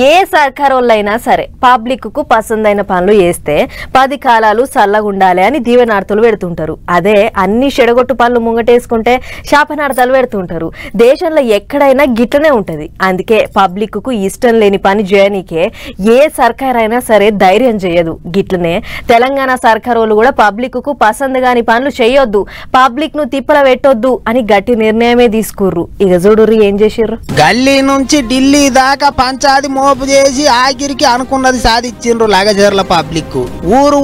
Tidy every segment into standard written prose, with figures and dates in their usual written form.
ఏ సర్కారోళ్ళైనా సరే పబ్లిక్ కు పసందైన పనులు చేస్తే 10 కాలాలు సల్లగుండాలి అని దీవెనార్తలు పెడుతుంటారు. అదే అన్ని చెడగొట్టు పనులు ముంగటేసుకుంటే శాపనార్థాలు పెడుతుంటారు. దేశంలో ఎక్కడైనా గిట్లనే ఉంటది. అందుకే పబ్లిక్ కు ఇష్టం లేని పని చేయనీకే ఏ సర్కార్ అయినా సరే ధైర్యం చేయదు. గిట్లనే తెలంగాణ సర్కారోళ్ళు కూడా పబ్లిక్ కు పసందు గాని పనులు చేయొద్దు, పబ్లిక్ ను తిప్పల పెట్టొద్దు అని గట్టి నిర్ణయమే తీసుకుర్రు. ఇక చూడుర్రి ఏం చేసిర్రు. గల్లీ నుంచి ఢిల్లీ దాకా పంచాది మోపు చేసి ఆఖరికి అనుకున్నది సాధించిండ్రు లగజర్ల పబ్లిక్.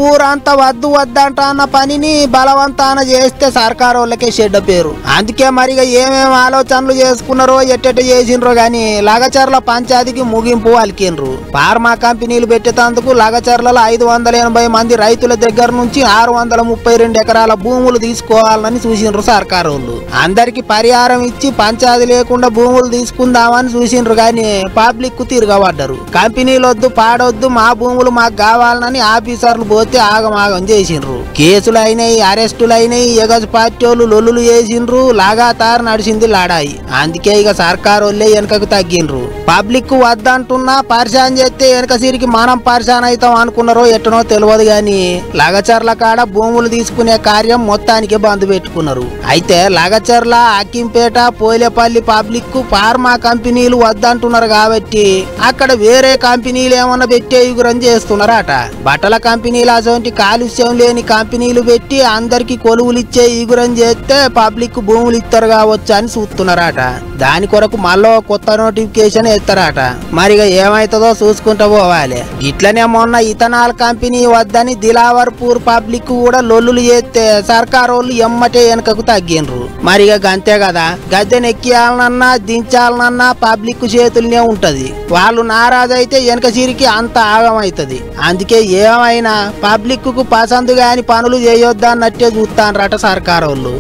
ఊరంతా వద్దు వద్దంట అన్న పనిని బలవంతాన చేస్తే సర్కారు వాళ్ళకే చెడ్డ పేరు. అందుకే మరిగా ఏమేమి ఆలోచనలు చేసుకున్నారో ఎట్టెట్ట చేసిండ్రో గాని లగచర్ల పంచాయతీకి ముగింపు అలికిండ్రు. ఫార్మా కంపెనీలు పెట్టేందుకు లగచర్లలో 580 మంది రైతుల దగ్గర నుంచి 632 ఎకరాల భూములు తీసుకోవాలని చూసిండ్రు సర్కారు వాళ్ళు. అందరికి పరిహారం ఇచ్చి పంచాయతీ లేకుండా భూములు తీసుకుందామని చూసిండ్రు గాని పబ్లిక్ తిరగబడ్డారు. కంపెనీలు వద్దు పాడొద్దు, మా భూములు మాకు కావాలని ఆఫీసర్లు పోతే ఆగమాగం చేసిండ్రు. కేసులు అయినాయి, అరెస్టులు అయినాయి, ఎగజు పార్టీ వాళ్ళు లొల్లులు చేసిండ్రు. లాగాతారు నడిచింది లడాయి. అందుకే ఇక సర్కారు వాళ్ళే వెనకకు తగ్గిండ్రు. పబ్లిక్ వద్దంటున్నా పరిశాన్ చేస్తే వెనక సిరికి మనం పరిశాన్ అవుతాం అనుకున్నారో ఎట్టనో తెలియదు గాని లగచర్ల కాడ భూములు తీసుకునే కార్యం మొత్తానికి బంద్ పెట్టుకున్నారు. అయితే లగచర్ల, అక్కింపేట, పోలేపల్లి పబ్లిక్ ఫార్మా కంపెనీలు వద్దంటున్నారు కాబట్టి అక్కడ వేరే కంపెనీలు ఏమన్నా పెట్టే యుగురం చేస్తున్నారట. బట్టల కంపెనీలు అసోంటి కాలుష్యం లేని కంపెనీలు పెట్టి అందరికి కొలువులు ఇచ్చే యుగురం చేస్తే పబ్లిక్ భూములు ఇస్తారు కావచ్చు అని చూస్తున్నారట. దాని కొరకు మళ్ళీ కొత్త నోటిఫికేషన్ ఎత్తారట. మరిగా ఏమైతుందో చూసుకుంటూ పోవాలి. ఇట్లనే మొన్న ఇథనాల్ కంపెనీ వద్దని దిలావర్పూర్ పబ్లిక్ కూడా లొల్లులు చేస్తే సర్కారు వాళ్ళు ఎమ్మటే వెనకకు తగ్గిండ్రు. మరిగా గంతే కదా, గద్దెనెక్కియాలనన్నా దించాలనన్నా పబ్లిక్ చేతులనే ఉంటది. వాళ్ళు నారాజైతే వెనక సిరికి అంత ఆగమైతది. అందుకే ఏమైనా పబ్లిక్ కు పసందు గాని పనులు చేయొద్దన్నట్టే చూస్తాన్రట సర్కారు వాళ్ళు.